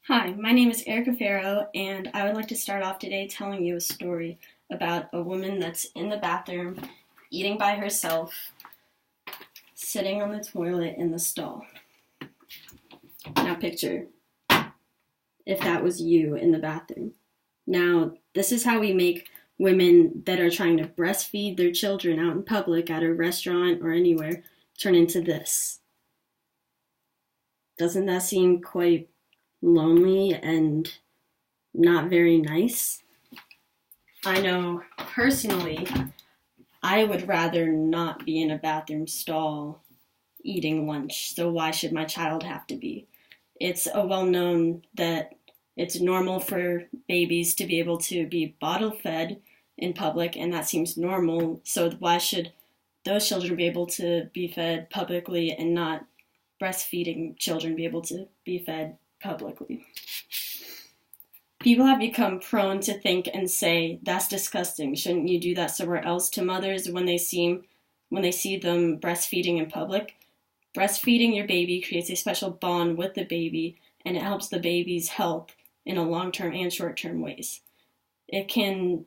Hi, my name is Erica Farrow, and I would like to start off today telling you a story about a woman that's in the bathroom, eating by herself, sitting on the toilet in the stall. Now picture if that was you in the bathroom. Now, this is how we make women that are trying to breastfeed their children out in public at a restaurant or anywhere turn into this. Doesn't that seem quite lonely and not very nice? I know personally, I would rather not be in a bathroom stall eating lunch, so why should my child have to be? It's a well known that it's normal for babies to be able to be bottle fed in public, and that seems normal, so why should those children be able to be fed publicly and not breastfeeding children be able to be fed publicly? People have become prone to think and say, that's disgusting. Shouldn't you do that somewhere else to mothers when they see them breastfeeding in public? Breastfeeding your baby creates a special bond with the baby, and it helps the baby's health in a long-term and short-term ways. It can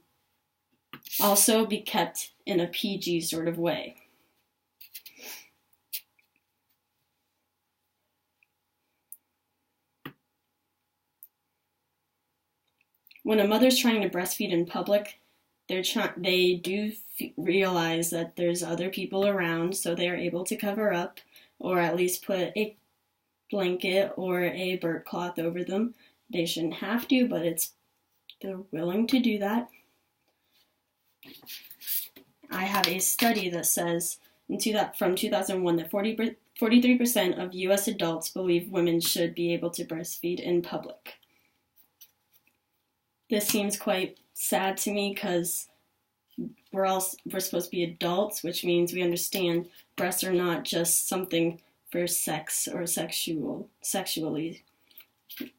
also be kept in a PG sort of way. When a mother's trying to breastfeed in public, they do realize that there's other people around, so they are able to cover up or at least put a blanket or a burp cloth over them. They shouldn't have to, but they're willing to do that. I have a study that says from 2001 that 43% of U.S. adults believe women should be able to breastfeed in public. This seems quite sad to me because we're supposed to be adults, which means we understand breasts are not just something for sex or sexually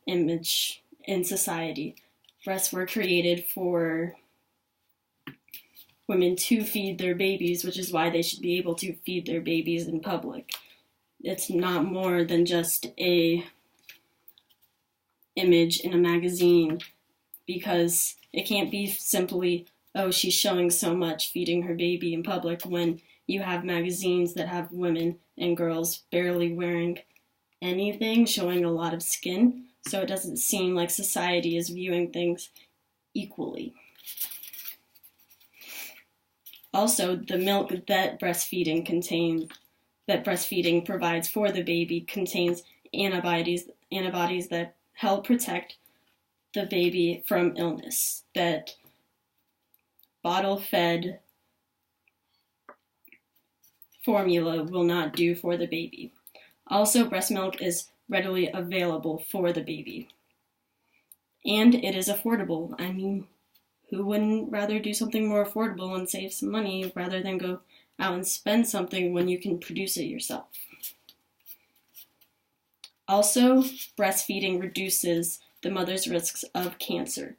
image in society. Breasts were created for women to feed their babies, which is why they should be able to feed their babies in public. It's not more than just a image in a magazine, because it can't be simply, oh, she's showing so much feeding her baby in public, when you have magazines that have women and girls barely wearing anything, showing a lot of skin, so it doesn't seem like society is viewing things equally. Also, the milk that breastfeeding provides for the baby contains antibodies that help protect the baby from illness that bottle-fed formula will not do for the baby. Also, breast milk is readily available for the baby. And it is affordable. I mean, who wouldn't rather do something more affordable and save some money rather than go out and spend something when you can produce it yourself? Also, breastfeeding reduces the mother's risks of cancer,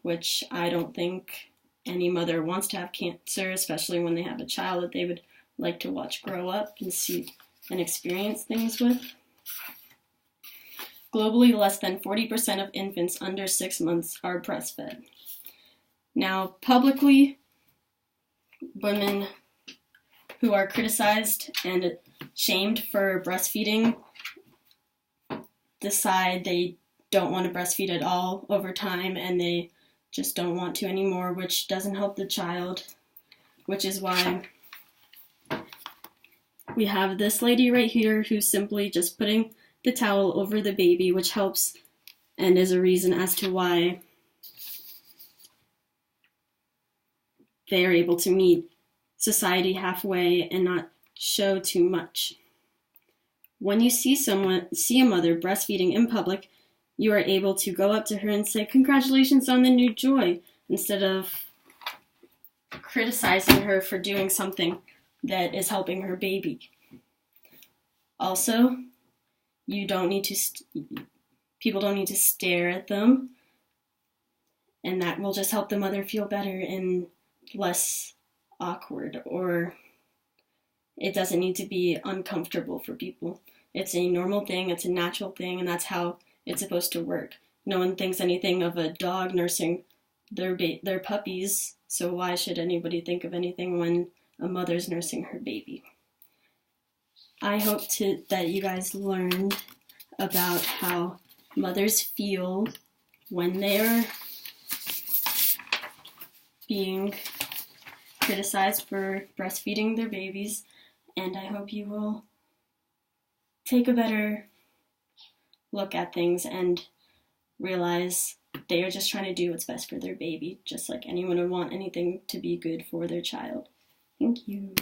which I don't think any mother wants to have cancer, especially when they have a child that they would like to watch grow up and see and experience things with. Globally, less than 40% of infants under 6 months are breastfed. Now, publicly, women who are criticized and shamed for breastfeeding decide they don't want to breastfeed at all over time, and they just don't want to anymore, which doesn't help the child, which is why we have this lady right here who's simply just putting the towel over the baby, which helps and is a reason as to why they are able to meet society halfway and not show too much. When you see a mother breastfeeding in public, you are able to go up to her and say, "Congratulations on the new joy," instead of criticizing her for doing something that is helping her baby. Also, people don't need to stare at them, and that will just help the mother feel better and less awkward, or it doesn't need to be uncomfortable for people. It's a normal thing, it's a natural thing, and that's how it's supposed to work. No one thinks anything of a dog nursing their puppies, so why should anybody think of anything when a mother's nursing her baby? I hope that you guys learned about how mothers feel when they're being criticized for breastfeeding their babies, and I hope you will take a better look at things and realize they are just trying to do what's best for their baby, just like anyone would want anything to be good for their child. Thank you.